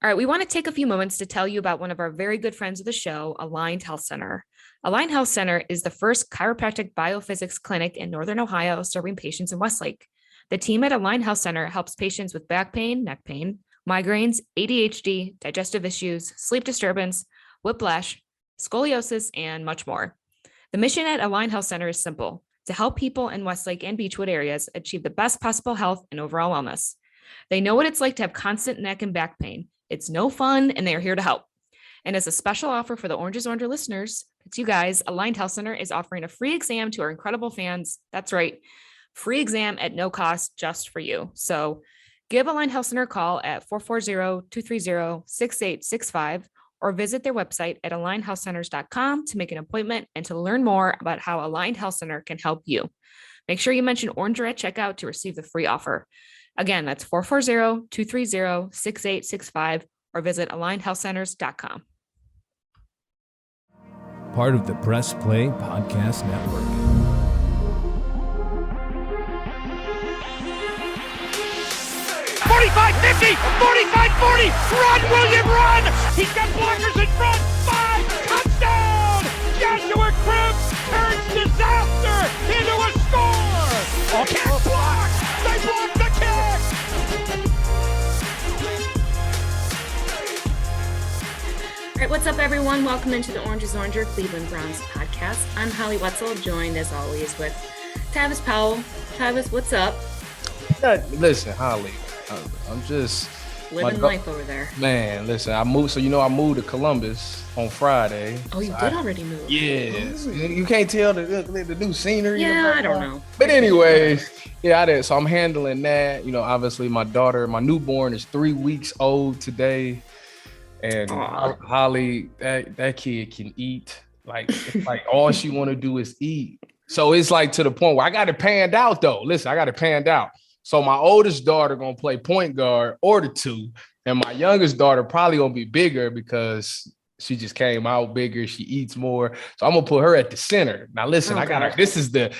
All right, we want to take a few moments to tell you about one of our very good friends of the show, Aligned Health Center. Aligned Health Center is the first chiropractic biophysics clinic in Northern Ohio serving patients in Westlake. The team at Aligned Health Center helps patients with back pain, neck pain, migraines, ADHD, digestive issues, sleep disturbance, whiplash, scoliosis, and much more. The mission at Aligned Health Center is simple: to help people in Westlake and Beechwood areas achieve the best possible health and overall wellness. They know what it's like to have constant neck and back pain. It's no fun, and they are here to help. And as a special offer for the Orange is Orange listeners, it's you guys, Aligned Health Center is offering a free exam to our incredible fans. That's right, free exam at no cost just for you. So give Aligned Health Center a call at 440-230-6865 or visit their website at alignedhealthcenters.com to make an appointment and to learn more about how Aligned Health Center can help you. Make sure you mention Oranger at checkout to receive the free offer. Again, that's 440-230-6865 or visit alignedhealthcenters.com. Part of the Press Play Podcast Network. "45, 50, 45, 40, run, William, run! He's got blockers in front, 5, touchdown! Joshua Cribbs turns disaster into a score! Kick block! They block the kick! All right, what's up, everyone? Welcome into the Orange is Oranger Cleveland Browns podcast. I'm Holly Wetzel, joined as always with Tyvis Powell. Tyvis, what's up? Listen, Holly, I'm just living life over there. Man, listen, I moved to Columbus on Friday. Oh, you did already move? Yes. You can't tell the new scenery. Yeah, I don't know. But anyways, yeah, I did. So I'm handling that. You know, obviously my newborn is 3 weeks old today. And Holly, that kid can eat. Like all she want to do is eat. So it's like to the point where I got it panned out though. Listen, I got it panned out. So my oldest daughter gonna play point guard or the two, and my youngest daughter probably gonna be bigger because she just came out bigger. She eats more, so I'm gonna put her at the center. Now listen, I got her. This is the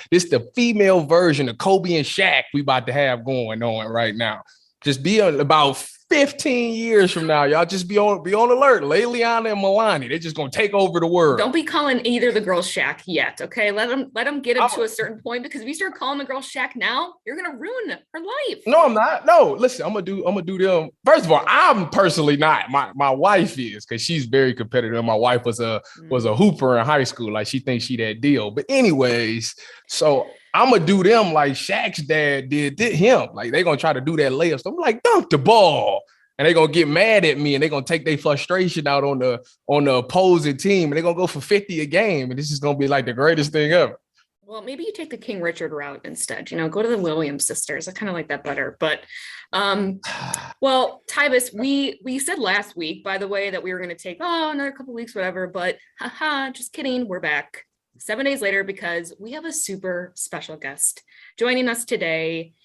female version of Kobe and Shaq we about to have going on right now. Just be about 15 years from now, y'all just be on alert. Leiliana and Milani, they're just gonna take over the world. Don't be calling either the girls Shaq yet, okay? Let them get him to a certain point, because if you start calling the girl Shaq now, you're gonna ruin her life. No, I'm not. No, listen, I'm gonna do them. First of all, I'm personally not. My wife is, because she's very competitive. My wife was a hooper in high school. Like, she thinks she that deal. But anyways, so I'm gonna do them like Shaq's dad did him. Like, they gonna try to do that layup. So I'm like, dunk the ball. And they're gonna get mad at me, and they're gonna take their frustration out on the opposing team, and they're gonna go for 50 a game. And this is gonna be like the greatest thing ever. Well, maybe you take the King Richard route instead. You know, go to the Williams sisters. I kind of like that better. But well, Tyvis, we said last week, by the way, that we were gonna take another couple weeks, whatever. But just kidding, we're back 7 days later because we have a super special guest joining us today.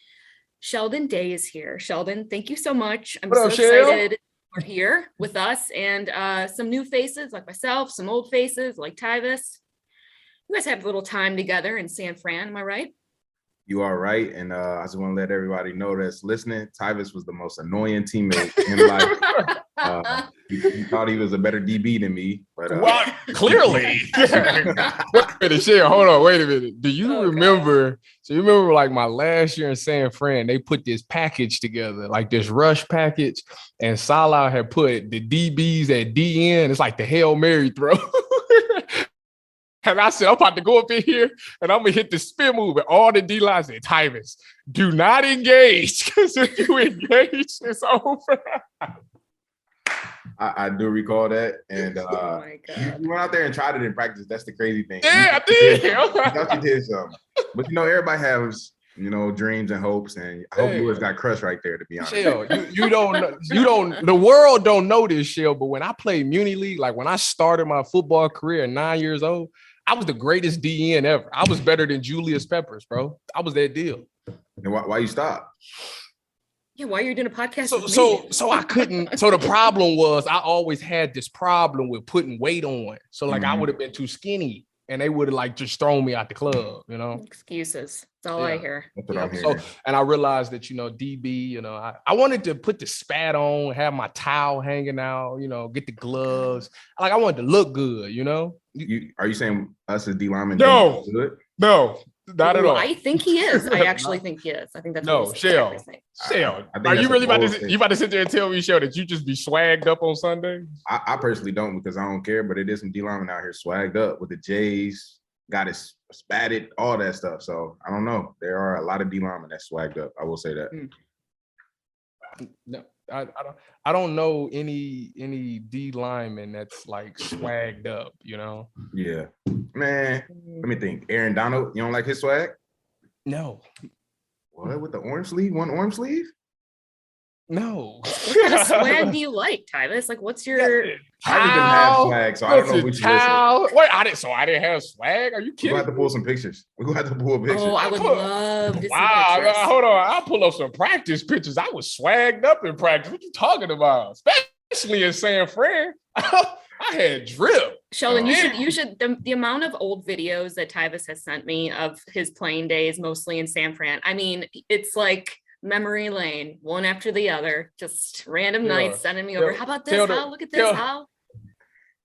Sheldon Day is here. Sheldon, thank you so much. I'm so excited you're here with us, and some new faces like myself, some old faces like Tyvis. You guys had a little time together in San Fran, am I right? You are right, and I just want to let everybody know that's listening, Tyvis was the most annoying teammate in life. He thought he was a better DB than me, but well, clearly. Hold on, wait a minute. Do you remember? So you remember, like, my last year in San Fran, they put this package together, like this rush package, and Salah had put the DBs at DN. It's like the Hail Mary throw. And I said, I'm about to go up in here and I'm going to hit the spin move. And all the D-lines said, Tyvis, do not engage, because if you engage, it's over. I do recall that. And oh my God. You went out there and tried it in practice. That's the crazy thing. Yeah, I did. I thought you did something. But, everybody has, dreams and hopes. And I hope yours got crushed right there, to be honest. Shell, the world don't know this, Shell, but when I played Muni League, like when I started my football career at 9 years old, I was the greatest DN ever. I was better than Julius Peppers, bro. I was that deal. And why you stopped? Yeah, why are you doing a podcast? So I couldn't. So the problem was I always had this problem with putting weight on. So like I would have been too skinny. and they would have like just thrown me out the club, you know. Excuses. That's all I hear. That's what Yeah, I'm so, hearing. and I realized that, you know, DB, you know, I wanted to put the spat on, have my towel hanging out, you know, get the gloves. Like I wanted to look good, you know. Are you saying us as D linemen? No. don't look good? No, not at all. I think he is. I actually think he is. I think that's No, what he's Shell. exactly Shell, I think are that's you a really about bold to thing. you about to sit there and tell me, Shell, that you just be swagged up on Sunday? I personally don't because I don't care, but it is some D linemen out here swagged up with the J's, got it spatted, all that stuff. So I don't know. There are a lot of D linemen that swagged up. I will say that. No, I don't know any D lineman that's like swagged up, you know. Yeah, man. Let me think. Aaron Donald, you don't like his swag? No. What with the orange sleeve? One orange sleeve? No. What kind of swag do you like, Tyvis? Like, what's your? I just didn't have swag, so I don't know which listen. Wait, I didn't have swag. Are you We're kidding? gonna have to pull some pictures. We're gonna have to pull pictures. Oh, I would love to see Wow, pictures. hold on. I'll pull up some practice pictures. I was swagged up in practice. What you talking about? Especially in San Fran. I had drip. Sheldon, you should the amount of old videos that Tyvis has sent me of his playing days, mostly in San Fran. I mean, it's like memory lane, one after the other, just random nights sending me over. How about this? How? Look at this. How?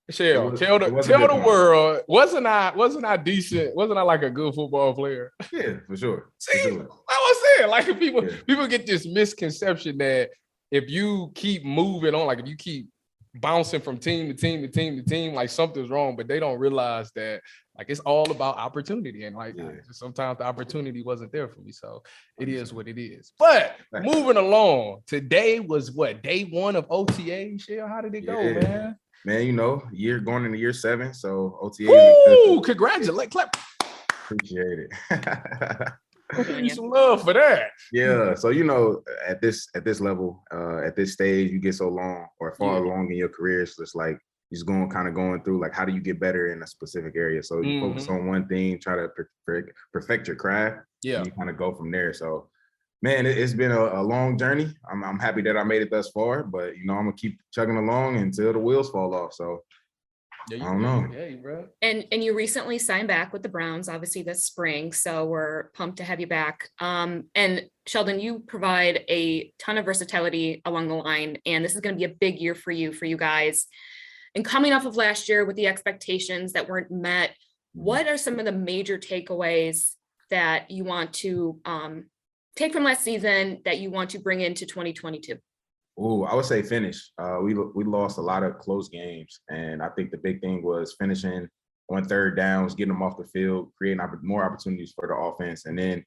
Shell, tell the world, wasn't I decent? Wasn't I like a good football player? Yeah, for sure. See, for sure. I was saying, like people get this misconception that if you keep moving on, like if you keep bouncing from team to team to team to team, like something's wrong, but they don't realize that like it's all about opportunity, and like sometimes the opportunity wasn't there for me, so it is what it is. But moving along, today was what, day 1 of OTA? Shell, how did it go, man? Man, you know, going into year 7, so OTA. Ooh, congratulations, clap. Appreciate it. Give you some love for that. Yeah, so you know, at this level, at this stage, you get so long or far along in your career, so it's like you're just going through like how do you get better in a specific area. So you focus on one thing, try to perfect your craft. Yeah, and you kind of go from there. So, man, it's been a long journey. I'm happy that I made it thus far, but you know, I'm gonna keep chugging along until the wheels fall off. So. I don't know. Yeah, bro. And you recently signed back with the Browns, obviously this spring. So we're pumped to have you back. And Sheldon, you provide a ton of versatility along the line, and this is going to be a big year for you guys. And coming off of last year with the expectations that weren't met, what are some of the major takeaways that you want to take from last season that you want to bring into 2022? Oh, I would say finish. We lost a lot of close games, and I think the big thing was finishing on third downs, getting them off the field, creating more opportunities for the offense, and then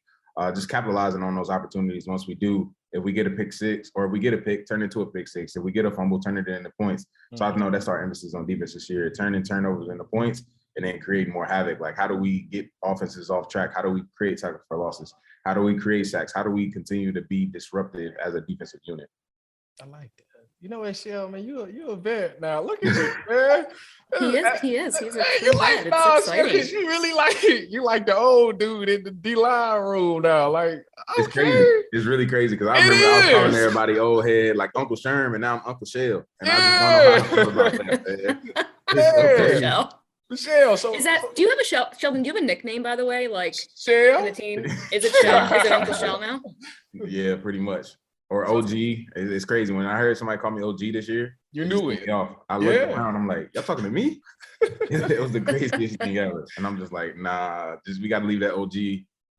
just capitalizing on those opportunities. Once we do, if we get a pick six or if we get a pick, turn it into a pick six. If we get a fumble, turn it into points. So I know that's our emphasis on defense this year: turning turnovers into points, and then creating more havoc. Like, how do we get offenses off track? How do we create tackles for losses? How do we create sacks? How do we continue to be disruptive as a defensive unit? I like that. You know what, Shell, man, you're a vet now. Look at you, man. He is. He's a you true like, vet. nah, It's exciting. you really like the old dude in the D-line room now. Like, okay. It's crazy. It's really crazy because I remember I was calling everybody old head like Uncle Sherm, and now I'm Uncle Shell. And I just don't know how to feel about that, man. Michelle, so do you have a Sheldon, do you have a nickname, by the way? Like Shell? in the team? Is it Shell? Is it Uncle Shell now? Yeah, pretty much. Or OG. It's crazy. When I heard somebody call me OG this year, you knew it. I looked around, I'm like, y'all talking to me? It was the craziest thing ever. And I'm just like, nah, we gotta leave that OG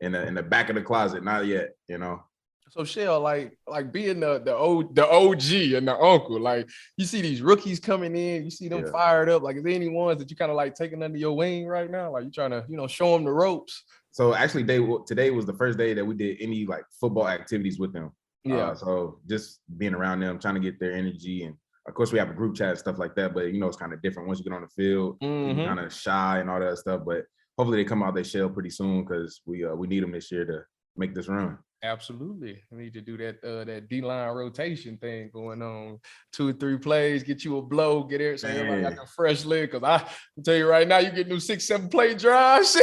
in the back of the closet. Not yet, you know. So Shell, like being the OG and the uncle, like you see these rookies coming in, you see them fired up. Like, is there any ones that you kind of like taking under your wing right now? Like you trying to, show them the ropes? So actually, today was the first day that we did any like football activities with them. Yeah. So just being around them, trying to get their energy, and of course we have a group chat and stuff like that. But it's kind of different once you get on the field. You're kind of shy and all that stuff. But hopefully they come out their shell pretty soon because we need them this year to make this run. Absolutely. We need to do that D-line rotation thing going on. 2 or 3 plays, get you a blow, get everybody got a fresh leg. Because I tell you right now, you get new 6-7 play drives.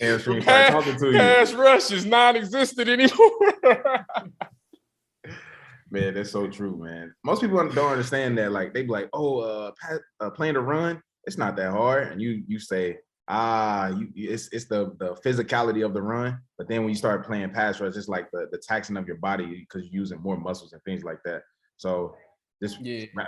Pass rush is non-existent anymore. Man, that's so true, man. Most people don't understand that. Like, they be like, playing the run, it's not that hard. And you say, it's the physicality of the run. But then when you start playing pass rush, it's like the taxing of your body because you're using more muscles and things like that. So just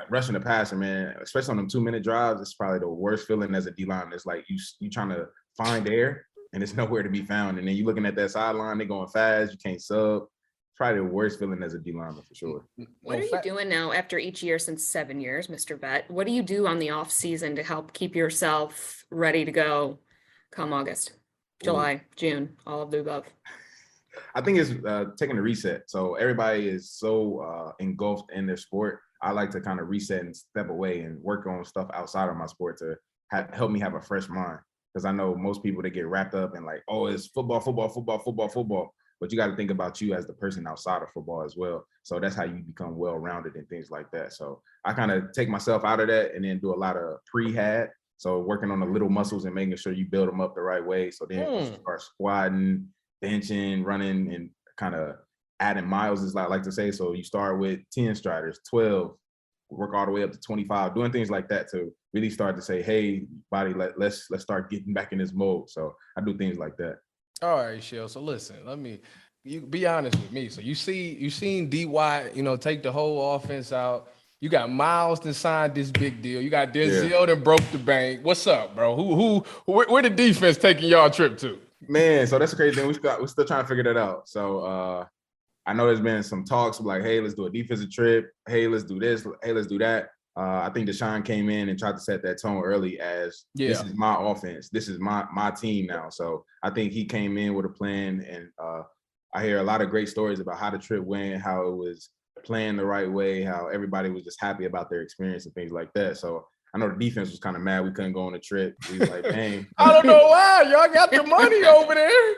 rushing the passer, man, especially on them 2-minute drives, it's probably the worst feeling as a D-lineman. It's like you trying to find air and it's nowhere to be found. And then you looking at that sideline, they going fast, you can't sub. It's probably the worst feeling as a D-lineman for sure. What are you doing now after each year since 7 years, Mr. Vet? What do you do on the off season to help keep yourself ready to go come August, July, June, all of the above? I think it's taking a reset. So everybody is so engulfed in their sport. I like to kind of reset and step away and work on stuff outside of my sport to help me have a fresh mind. Because I know most people, they get wrapped up in like, oh, it's football. But you got to think about you as the person outside of football as well. So that's how you become well-rounded and things like that. So I kind of take myself out of that and then do a lot of prehab. So working on the little muscles and making sure you build them up the right way. So then you start squatting, benching, running, and kind of adding miles, as I like to say. So you start with 10 striders, 12, work all the way up to 25, doing things like that to really start to say, hey, body, let's start getting back in this mode. So I do things like that. All right, Shell. So listen, you be honest with me. So you seen DY, take the whole offense out. You got Miles that signed this big deal. You got Denzel that broke the bank. What's up, bro? Where the defense taking y'all trip to? Man, so that's the crazy thing. We're still trying to figure that out. So I know there's been some talks like, hey, let's do a defensive trip. Hey, let's do this. Hey, let's do that. I think Deshaun came in and tried to set that tone early as this is my offense. This is my team now. So I think he came in with a plan, and I hear a lot of great stories about how the trip went, how it was planned the right way, how everybody was just happy about their experience and things like that. So I know the defense was kind of mad we couldn't go on the trip. We was like, dang. I don't know why. Y'all got the money over there.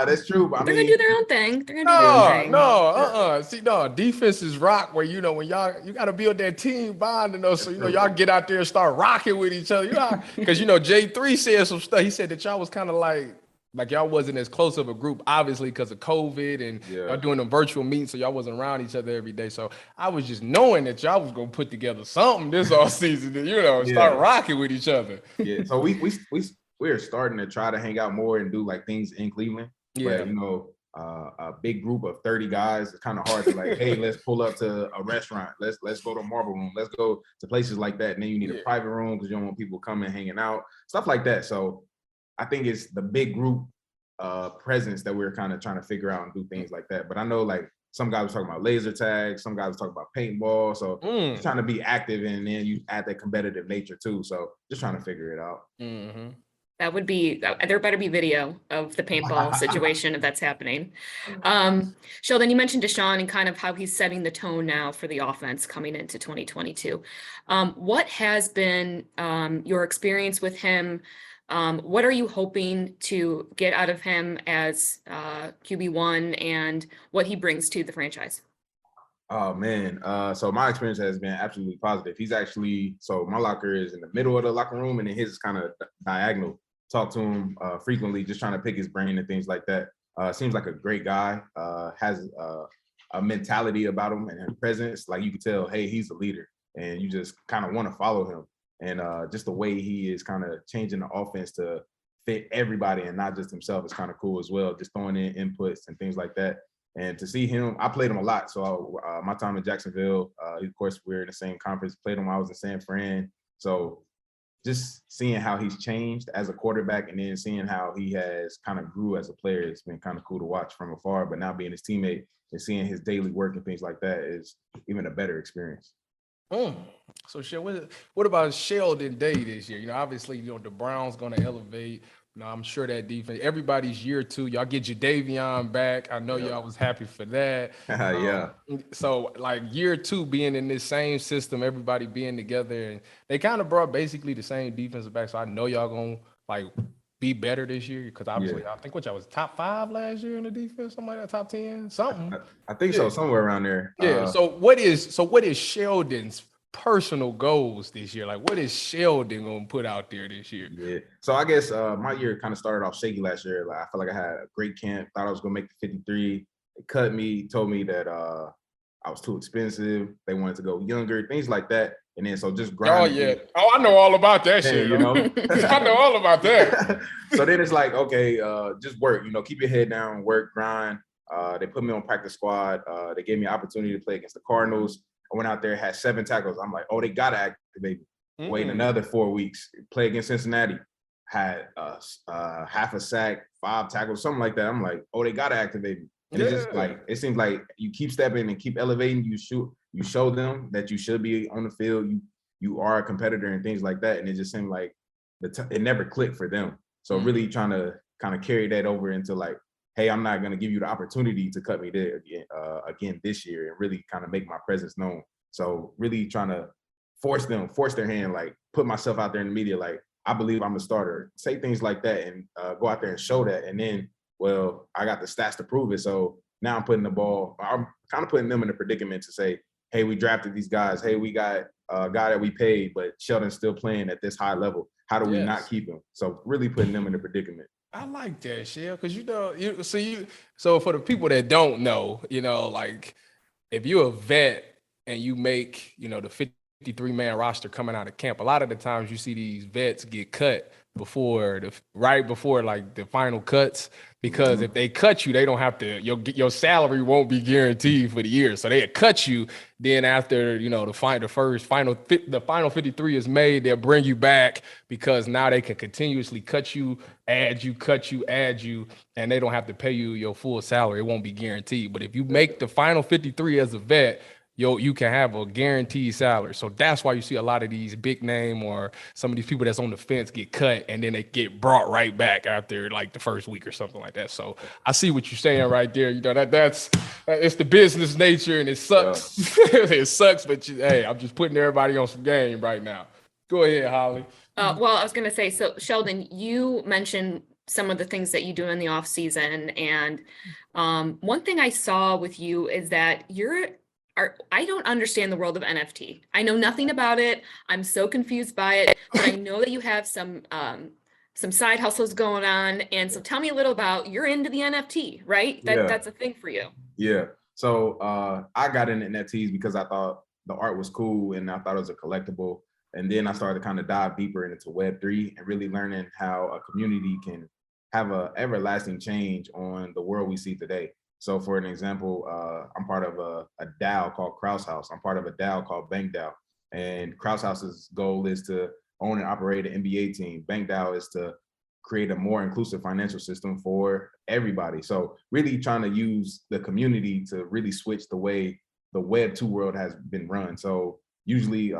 That's true. But They're going to do their own thing. They're going to do their own thing. No. See, defense is rock where, when you got to build that team bond, so, y'all get out there and start rocking with each other. Because, J3 said some stuff. He said that y'all was kind of like y'all wasn't as close of a group, obviously, because of COVID and y'all doing a virtual meeting, so y'all wasn't around each other every day. So I was just knowing that y'all was going to put together something this off season to, start rocking with each other. Yeah, so we're starting to try to hang out more and do like things in Cleveland. Yeah. But, a big group of 30 guys, it's kind of hard to like, hey, let's pull up to a restaurant. Let's go to Marble Room. Let's go to places like that. And then you need a private room because you don't want people coming hanging out, stuff like that. So I think it's the big group presence that we're kind of trying to figure out and do things like that. But I know like some guys were talking about laser tag, some guys were talking about paintball. So just trying to be active, and then you add that competitive nature too. So just trying to figure it out. Mm-hmm. There better be video of the paintball situation if that's happening. Sheldon, you mentioned Deshaun and kind of how he's setting the tone now for the offense coming into 2022. What has been your experience with him? What are you hoping to get out of him as QB1 and what he brings to the franchise? Oh man. So my experience has been absolutely positive. He's actually, so my locker is in the middle of the locker room and then his is kind of diagonal. Talk to him frequently, just trying to pick his brain and things like that. Seems like a great guy, has a mentality about him and a presence. Like you can tell, hey, he's a leader and you just kind of want to follow him. And just the way he is kind of changing the offense to fit everybody and not just himself is kind of cool as well. Just throwing in inputs and things like that. And to see him, I played him a lot. So my time in Jacksonville, of course, we're in the same conference. Played him while I was in San Fran. So just seeing how he's changed as a quarterback and then seeing how he has kind of grew as a player, it's been kind of cool to watch from afar. But now being his teammate and seeing his daily work and things like that is even a better experience. So, what about Sheldon Day this year? Obviously, the Browns going to elevate. I'm sure that defense, everybody's year 2. Y'all get Jadeveon back. I know y'all was happy for that. Yeah. So, like year 2 being in this same system, everybody being together, and they kind of brought basically the same defensive back. So I know y'all going to be better this year because obviously I think y'all was top 5 last year in the defense, something like that, top 10, something. I think so, somewhere around there. Yeah. So what is Sheldon's personal goals this year? Like, what is Sheldon gonna put out there this year? Yeah. So I guess my year kind of started off shaky last year. Like I felt like I had a great camp. Thought I was gonna make the 53. It cut me. Told me that I was too expensive. They wanted to go younger, things like that. And then so just grinding. Oh yeah. Oh, I know all about that shit. You know, I know all about that. So then it's like, okay, just work. You know, keep your head down, work, grind. They put me on practice squad. They gave me an opportunity to play against the Cardinals. I went out there, had 7 tackles. I'm like, oh, they gotta activate me. Wait another 4 weeks. Play against Cincinnati. Had half a sack, 5 tackles, something like that. I'm like, oh, they gotta activate me. And it's just like, it seems like you keep stepping and keep elevating. You show them that you should be on the field. You are a competitor and things like that. And it just seemed like it never clicked for them. So really trying to kind of carry that over into like, hey, I'm not going to give you the opportunity to cut me there again this year, and really kind of make my presence known. So really trying to force their hand, like put myself out there in the media, like I believe I'm a starter, say things like that, and go out there and show that. And then, well, I got the stats to prove it. So now I'm kind of putting them in a predicament to say, hey, we drafted these guys. Hey, we got a guy that we paid, but Sheldon's still playing at this high level. How do we not keep him? So really putting them in a predicament. I like that, Shell, because so for the people that don't know, like if you're a vet and you make, the 53-man roster coming out of camp, a lot of the times you see these vets get cut right before like the final cuts, because if they cut you, they don't have to, your salary won't be guaranteed for the year. So they cut you. Then after, the final 53 is made, they'll bring you back, because now they can continuously cut you, add you, and they don't have to pay you your full salary. It won't be guaranteed. But if you make the final 53 as a vet, you can have a guaranteed salary. So that's why you see a lot of these big name or some of these people that's on the fence get cut, and then they get brought right back after like the first week or something like that. So I see what you're saying right there. That's it's the business nature, and it sucks. Yeah. It sucks, but hey, I'm just putting everybody on some game right now. Go ahead, Holly. Well, I was going to say, so Sheldon, you mentioned some of the things that you do in the off season. And one thing I saw with you is that I don't understand the world of NFT. I know nothing about it. I'm so confused by it, but I know that you have some side hustles going on. And so tell me a little about, you're into the NFT, right? That's a thing for you. Yeah. So I got into NFTs because I thought the art was cool and I thought it was a collectible. And then I started to kind of dive deeper into Web3 and really learning how a community can have an everlasting change on the world we see today. So for an example, I'm part of a DAO called Kraus House. I'm part of a DAO called Bank DAO. And Kraus House's goal is to own and operate an NBA team. Bank DAO is to create a more inclusive financial system for everybody. So really trying to use the community to really switch the way the Web 2 world has been run. So usually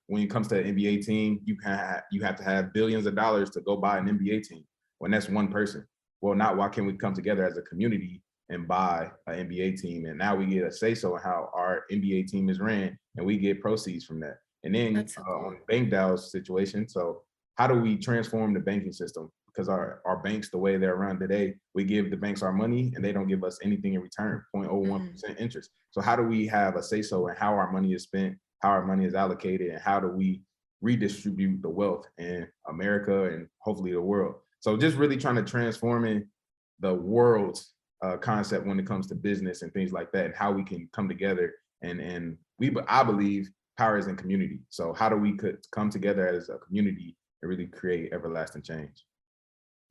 when it comes to an NBA team, you have to have billions of dollars to go buy an NBA team when that's one person. Well, not why can't we come together as a community and buy an NBA team? And now we get a say-so in how our NBA team is ran, and we get proceeds from that. And then on Bank DAO's situation, so how do we transform the banking system? Because our banks, the way they're run today, we give the banks our money and they don't give us anything in return, 0.01% interest. So how do we have a say-so in how our money is spent, how our money is allocated, and how do we redistribute the wealth in America and hopefully the world? So just really trying to transform in the world's concept when it comes to business and things like that, and how we can come together. And I believe power is in community. So how do we come together as a community and really create everlasting change?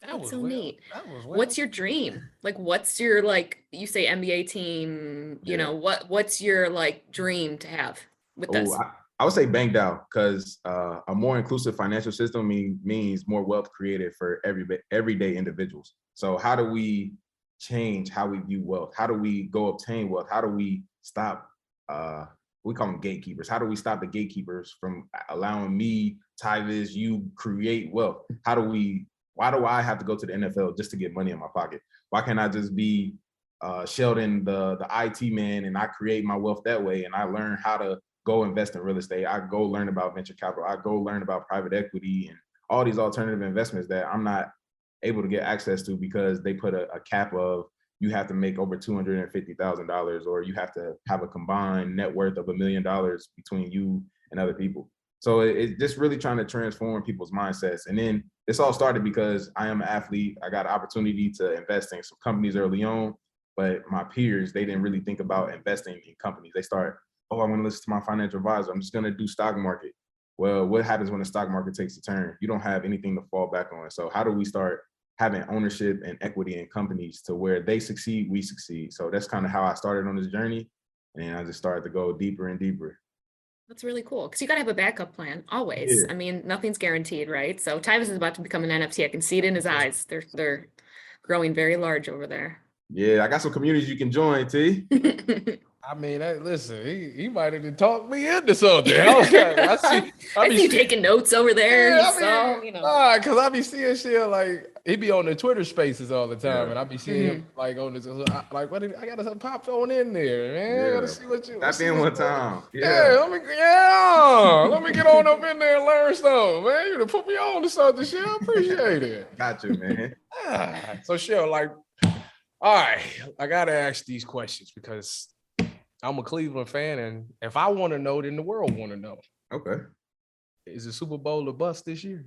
That's so neat. What's your dream? Like, what's your, like, you say NBA team, you know, what's your like dream to have with this? I would say Bank DAO, because a more inclusive financial system means more wealth created for everyday individuals. So how do we change how we view wealth? How do we go obtain wealth? How do we stop, we call them gatekeepers. How do we stop the gatekeepers from allowing me, Tyvis, you create wealth? Why do I have to go to the NFL just to get money in my pocket? Why can't I just be Sheldon, the IT man, and I create my wealth that way, and I learn how to go invest in real estate? I go learn about venture capital. I go learn about private equity and all these alternative investments that I'm not able to get access to because they put a cap of you have to make over $250,000, or you have to have a combined net worth of $1 million between you and other people. So it's just really trying to transform people's mindsets. And then this all started because I am an athlete. I got an opportunity to invest in some companies early on, But my peers, they didn't really think about investing in companies. They start, oh, I'm going to listen to my financial advisor. I'm just going to do stock market. Well, what happens when the stock market takes a turn? You don't have anything to fall back on. So how do we start having ownership and equity in companies to where they succeed, we succeed? So that's kind of how I started on this journey. And I just started to go deeper and deeper. That's really cool because you got to have a backup plan always. Yeah. I mean, nothing's guaranteed, right? So Tyvis is about to become an NFT. I can see it in his eyes. They're growing very large over there. Yeah, I got some communities you can join, T. I mean, listen, he might have talked me into something. I see you taking notes over there. Yeah, because I be seeing shit like he be on the Twitter Spaces all the time, and I be seeing him like on this. Like, what? I gotta pop on in there, man. Yeah. I gotta see what you. Tap in one time. Let me get on up in there and learn something, man. You done put me on to something, shit. I appreciate it. Got you, man. So, Shell, like, all right, I gotta ask these questions because I'm a Cleveland fan, and if I want to know, then the world want to know. Okay. Is the Super Bowl a bust this year?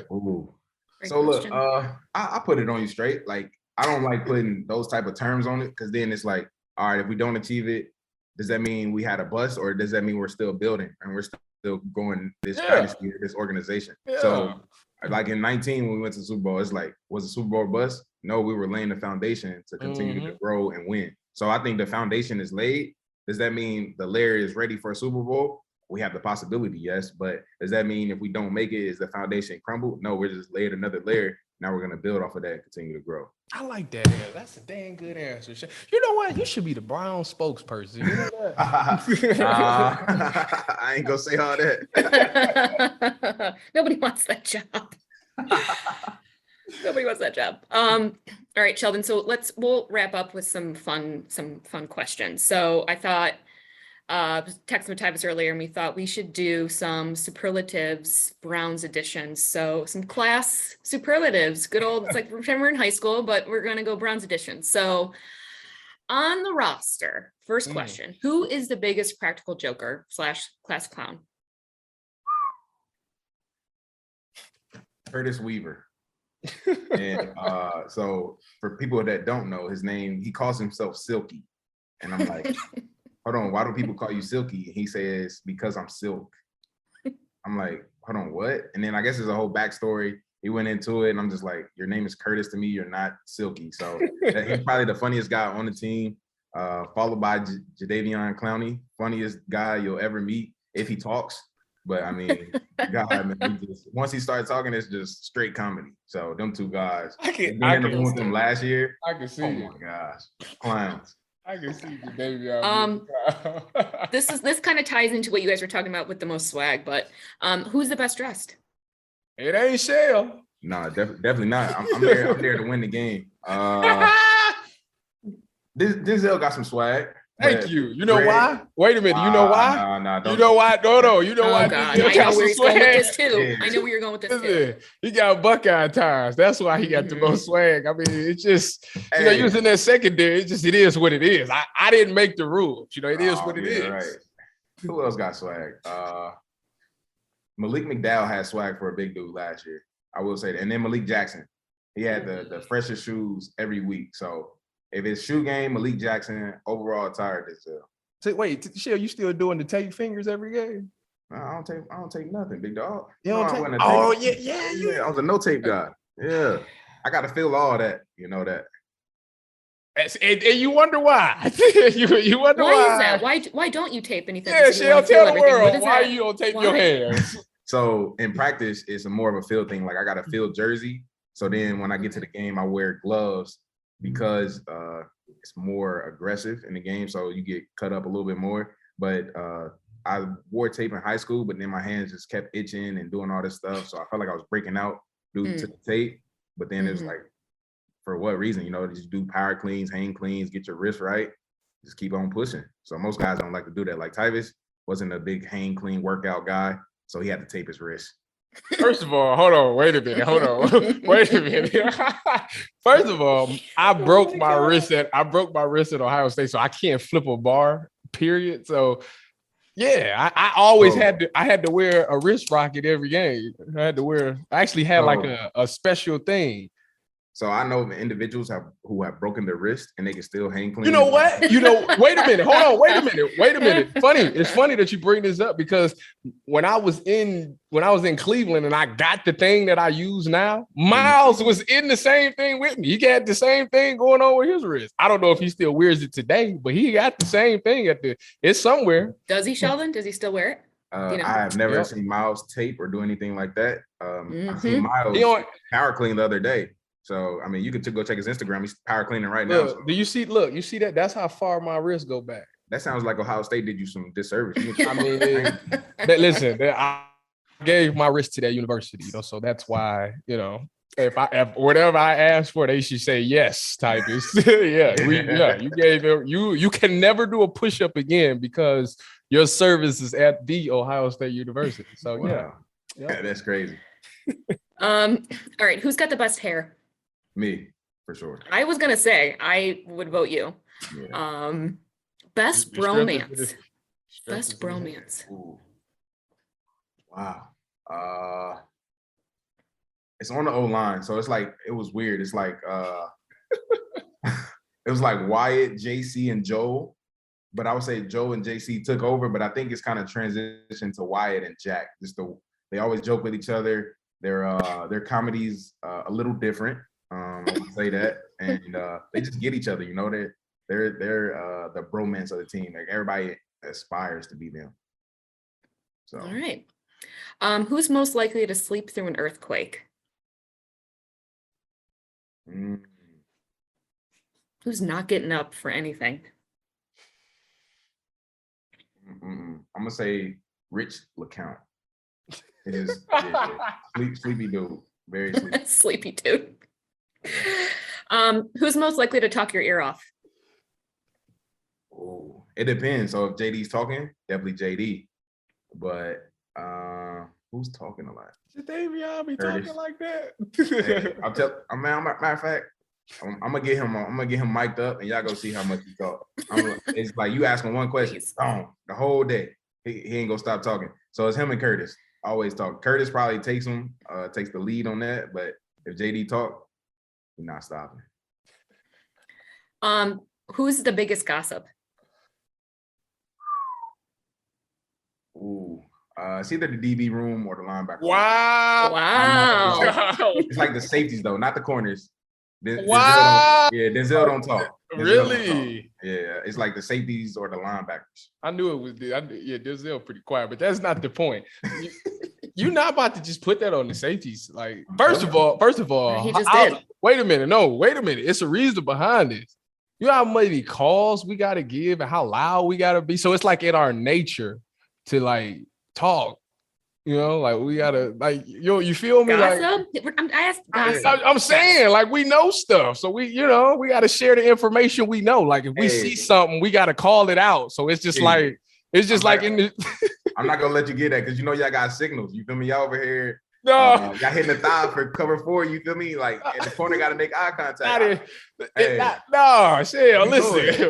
Ooh. So look, I put it on you straight. Like, I don't like putting those type of terms on it because then it's like, all right, if we don't achieve it, does that mean we had a bust, or does that mean we're still building and we're still going this dynasty, this organization? Yeah. So, like in 19 when we went to the Super Bowl, it's like, was the Super Bowl a bust? No, we were laying the foundation to continue to grow and win. So I think the foundation is laid. Does that mean the layer is ready for a Super Bowl? We have the possibility, yes. But does that mean if we don't make it, is the foundation crumbled? No, we're just laid another layer. Now we're going to build off of that and continue to grow. I like that answer. That's a dang good answer. You know what? You should be the Brown spokesperson. You know that? I ain't going to say all that. Nobody wants that job. Nobody wants that job. All right, Sheldon. So we'll wrap up with some fun questions. So I thought, texted with Tyvis earlier, and we thought we should do some superlatives, Browns editions. So some class superlatives, good old, it's like pretend we're in high school, but we're going to go Browns edition. So on the roster, first question, who is the biggest practical joker / class clown? Curtis Weaver. And so for people that don't know his name, he calls himself Silky. And I'm like, hold on, why do people call you Silky? And he says, because I'm silk. I'm like, hold on, what? And then I guess there's a whole backstory. He went into it and I'm just like, your name is Curtis to me, you're not Silky. So he's probably the funniest guy on the team, followed by Jadeveon Clowney, funniest guy you'll ever meet if he talks. But I mean, God, man, once he started talking, it's just straight comedy. So them two guys, I can with them last year. I can see. Oh my gosh, clowns. I can see the baby. This kind of ties into what you guys were talking about with the most swag. But who's the best dressed? It ain't Shell. Nah, definitely not. I'm there to win the game. Denzel got some swag. Thank you. You know why? Wait a minute. You know why? No. You know why? No. You know Oh why? God, I know where he's going with this too. Yeah. I know where you're going with this too. He got Buckeye ties. That's why he got the most swag. I mean, it's just, you know, using that secondary, it is what it is. I didn't make the rules. You know, it is what it is. Right. Who else got swag? Malik McDowell had swag for a big dude last year. I will say that. And then Malik Jackson. He had the freshest shoes every week. So if it's shoe game, Malik Jackson, overall attire Denzel. So wait, Shell, you still doing the tape fingers every game? No, I don't take nothing, big dog. You don't I take? I was a no tape guy. Yeah, I got to feel all that. You know that. And you wonder why? you wonder why? Why is that? Why don't you tape anything? Yeah, Shell, tell the world why that? you don't tape your hands. So in practice, it's more of a feel thing. Like I got a field jersey. So then when I get to the game, I wear gloves because it's more aggressive in the game. So you get cut up a little bit more. But I wore tape in high school, but then my hands just kept itching and doing all this stuff. So I felt like I was breaking out due to the tape. But then it's like, for what reason? You know, just do power cleans, hang cleans, get your wrist right. Just keep on pushing. So most guys don't like to do that. Like Tyvis wasn't a big hang clean workout guy. So he had to tape his wrist. First of all, hold on, wait a minute. First of all, I broke my wrist at Ohio State, so I can't flip a bar, period. So yeah, I always had to wear a wrist rocket every game. I actually had like a special thing So I know individuals who have broken their wrist and they can still hang clean. You know what? Wait a minute. Hold on. Wait a minute. Funny. It's funny that you bring this up because when I was in Cleveland and I got the thing that I use now, Miles was in the same thing with me. He got the same thing going on with his wrist. I don't know if he still wears it today, but he got the same thing it's somewhere. Does he, Sheldon? Does he still wear it? I have never seen Miles tape or do anything like that. I've seen Miles power clean the other day. So, I mean, you could go check his Instagram. He's power cleaning right now. So. Do you see? Look, you see that? That's how far my wrists go back. That sounds like Ohio State did you some disservice. I mean, listen, I gave my wrist to that university, so that's why, if whatever I asked for, they should say yes, Tyvis. You gave it. You can never do a push-up again because your service is at the Ohio State University. So wow. Yeah, that's crazy. All right, who's got the best hair? Me, for sure. I was gonna say I would vote you. Yeah. Best bromance. Best bromance. Ooh. Wow. It's on the O line, so it's like it was weird. It's like it was like Wyatt, JC, and Joel. But I would say Joe and JC took over, but I think it's kind of transitioned to Wyatt and Jack. They always joke with each other. Their comedy's a little different. I would say that, and they just get each other. They're the bromance of the team. Like everybody aspires to be them. So all right, who's most likely to sleep through an earthquake? Who's not getting up for anything? I'm gonna say Rich LeCount. It is sleepy dude, very sleepy. Sleepy dude. Who's most likely to talk your ear off? Oh, it depends. So if JD's talking, definitely JD. But who's talking a lot? Davion be talking like that. Matter of fact, I'm gonna get him mic'd up, and y'all go see how much he talk. It's like you ask him one question, the whole day. He ain't gonna stop talking. So it's him and Curtis always talk. Curtis probably takes the lead on that, but if JD talk, he's not stopping. Who's the biggest gossip? Ooh, it's either the DB room or the linebacker. Wow. It's like the safeties though, not the corners. Wow. Denzel don't talk. Really? Yeah, it's like the safeties or the linebackers. I knew it was. Denzel pretty quiet, but that's not the point. You're not about to just put that on the safeties. Like, first of all, he just did. Wait a minute. It's a reason behind this. You know how many calls we got to give and how loud we got to be. So it's like in our nature to like talk. Like we gotta you feel me? Gossip? I asked gossip. I'm saying like we know stuff, so we gotta share the information we know. Like if we see something, we gotta call it out. So it's just like in the. I'm not gonna let you get that because y'all got signals. You feel me? Y'all over here. No, y'all hitting the thigh for cover 4. You feel me? Like in the corner, got to make eye contact. Listen,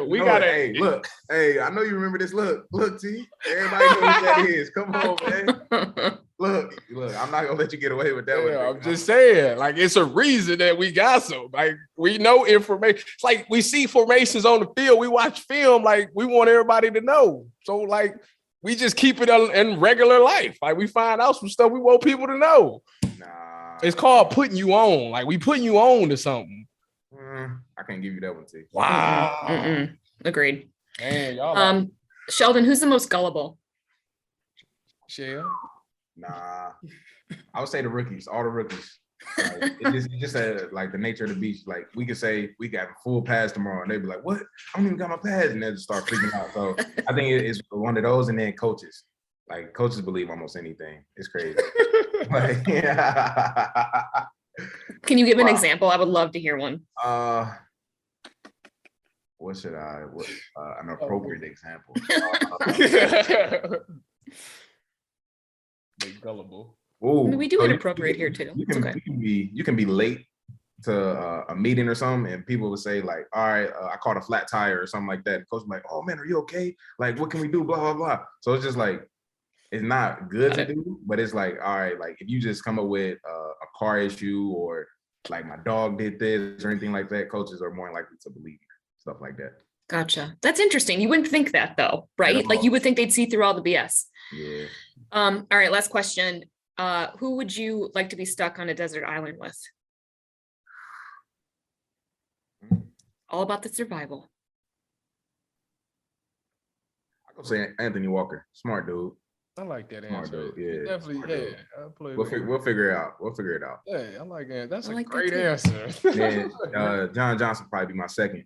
we gotta. Hey, look. Hey, I know you remember this. Look, T. Everybody knows what that is. Come on, man. Look. I'm not gonna let you get away with that. I'm just saying, like it's a reason that we got some. Like we know information. It's like we see formations on the field. We watch film. Like we want everybody to know. So like. We just keep it in regular life. Like we find out some stuff we want people to know. Nah. It's called putting you on. Like we putting you on to something. I can't give you that one, T. Wow. Mm-mm. Agreed. Man, y'all Sheldon, who's the most gullible? Shell? Nah. I would say the rookies, all the rookies. It's just like the nature of the beast. Like we could say we got full pass tomorrow, and they'd be like, "What? I don't even got my pass," and they'll just start freaking out. So I think it's one of those, and then coaches. Like coaches believe almost anything. It's crazy. Can you give an example? I would love to hear one. What should I? An appropriate example. They gullible. Ooh, I mean, we do inappropriate here too. You can be late to a meeting or something, and people will say like, "All right, I caught a flat tire" or something like that. And coach will be like, "Oh man, are you okay? Like, what can we do?" Blah blah blah. So it's just like it's not good to do, but it's like, all right, like if you just come up with a car issue or like my dog did this or anything like that, coaches are more likely to believe stuff like that. Gotcha. That's interesting. You wouldn't think that though, right? Like you would think they'd see through all the BS. Yeah. All right, last question. Who would you like to be stuck on a desert island with? All about the survival. I go say Anthony Walker. Smart dude. I like that Smart answer. dude. Yeah. Definitely. Smart Yeah. dude. I'll play We'll figure it out. We'll figure it out. Yeah, I like that. That's I a like that great too. answer. Then John Johnson probably be my second.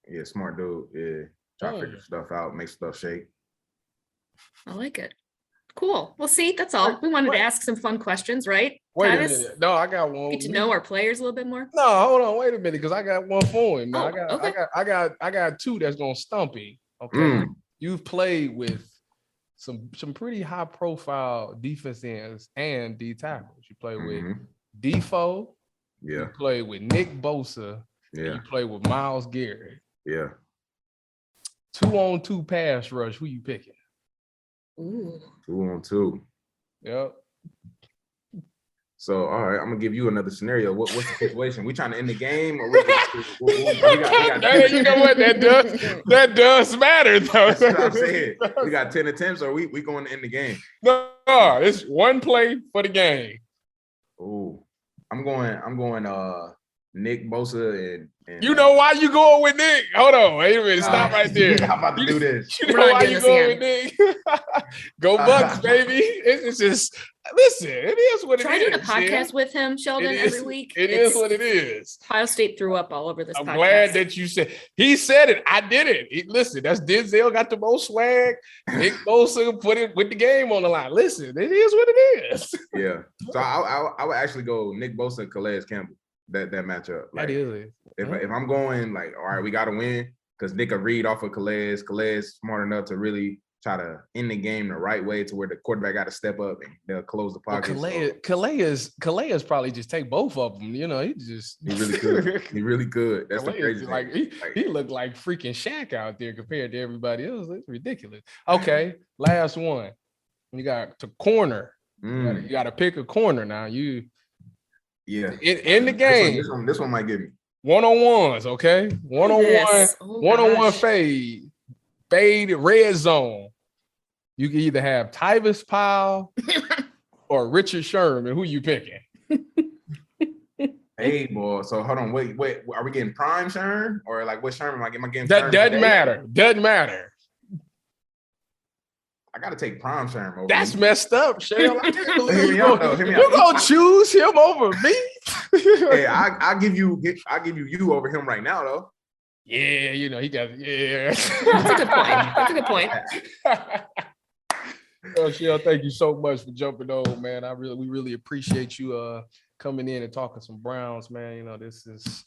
Yeah, smart dude. Yeah. Try to figure Oh. stuff out, make stuff shake. I like it. Cool. Well, see, that's all. We wanted to ask some fun questions, right? Wait a Tyvis? minute. No, I got one. Get to know our players a little bit more. No, hold on. Wait a minute, because I got one for him. Now. Oh, okay. I got two that's gonna stump him. Okay. Mm. You've played with some pretty high profile defense ends and D tackles. You play with Mhm. Defoe. Yeah. You play with Nick Bosa. And Yeah. you play with Myles Garrett. Yeah. 2-on-2 pass rush. Who you picking? Ooh. 2-on-2. Yep. So, all right, I'm gonna give you another scenario. What's the situation? We trying to end the game, or we got Hey, you know what? That does matter, though. That's what I'm saying. We got 10 attempts, or we going to end the game? No, it's one play for the game. Oh, I'm going. Nick Bosa and You know why you going with Nick? Hold on, wait a minute. Stop right there. I'm about to do this. You We're know not why doing you this going again. with Nick? Go Bucks, baby. It's just listen. It is what it is. Try doing a podcast yeah. with him, Sheldon, It is- every week. It is what it is. Ohio State threw up all over this I'm podcast. glad that you said he said it. I did it. Listen, that's Denzel got the most swag. Nick Bosa put it with the game on the line. Listen, it is what it is. Yeah. So I would actually go Nick Bosa and Calais Campbell. That matchup. Like, That is it. if I'm going like, all right, we got to win because Nick will read off of Calais. Calais is smart enough to really try to end the game the right way to where the quarterback got to step up and they'll close the pocket. Calais probably just take both of them. You know, he really good. He really good. That's the Calais, crazy like thing. he looked like freaking Shaq out there compared to everybody else. It's ridiculous. Okay, last one. You got to corner. You got to pick a corner now. Yeah. In the game. This one might get me. One-on-ones, okay? One-on-one fade red zone. You can either have Tyvis Powell or Richard Sherman. Who you picking? Hey, boy. So hold on. Wait. Are we getting prime Sherman or like what Sherman? Am I getting That Sherman doesn't today? matter. Doesn't matter. I gotta take prime Sherman over. That's him. messed up, Shell. I can't believe Hear me you out, though. Hear me you out. gonna choose him over me? Hey, I give you over him right now though. Yeah, you know he got yeah. That's a good point. Oh, Shell, thank you so much for jumping on, man. We really appreciate you coming in and talking some Browns, man. You know, this is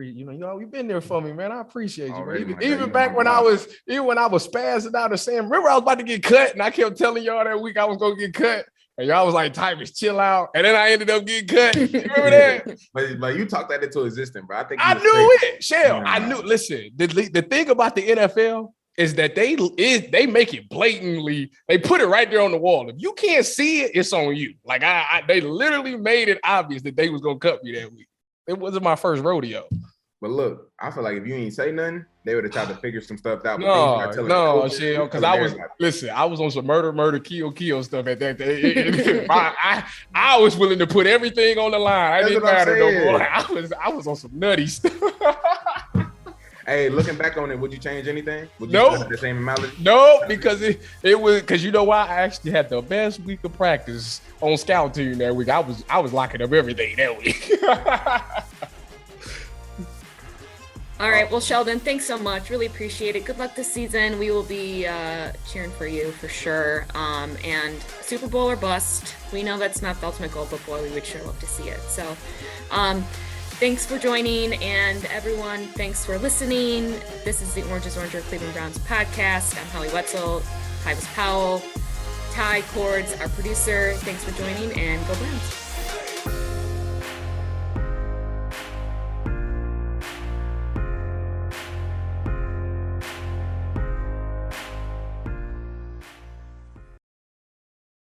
you've been there for me, man. I appreciate you. Already, Man. my guy. Even You back know when my I guy. was spazzing out and saying, remember I was about to get cut, and I kept telling y'all that week I was gonna get cut, and y'all was like, "Tyvis, chill out," and then I ended up getting cut. You remember that? But you talked that into existence, bro. I think I you knew was straight. it, Shell. Yeah. I knew. Listen, the thing about the NFL is that they make it blatantly. They put it right there on the wall. If you can't see it, it's on you. Like they literally made it obvious that they was gonna cut me that week. It wasn't my first rodeo. But look, I feel like if you ain't say nothing, they would have tried to figure some stuff out. No, Shell, because I was on some murder, kill stuff at that. I was willing to put everything on the line. I That's didn't what I'm matter no saying. more. I was on some nutty stuff. Hey, looking back on it, would you change anything? Would you Nope. still have the same melody? No, because it was because you know why? I actually had the best week of practice on scout team that week. I was locking up everything that week. All right. Well, Sheldon, thanks so much. Really appreciate it. Good luck this season. We will be cheering for you for sure. And Super Bowl or bust. We know that's not the ultimate goal, but boy, we would sure love to see it. So thanks for joining. And everyone, thanks for listening. This is the Orange is Oranger Cleveland Browns podcast. I'm Holly Wetzel, Tyvis Powell, Ty Cords, our producer. Thanks for joining, and go Browns.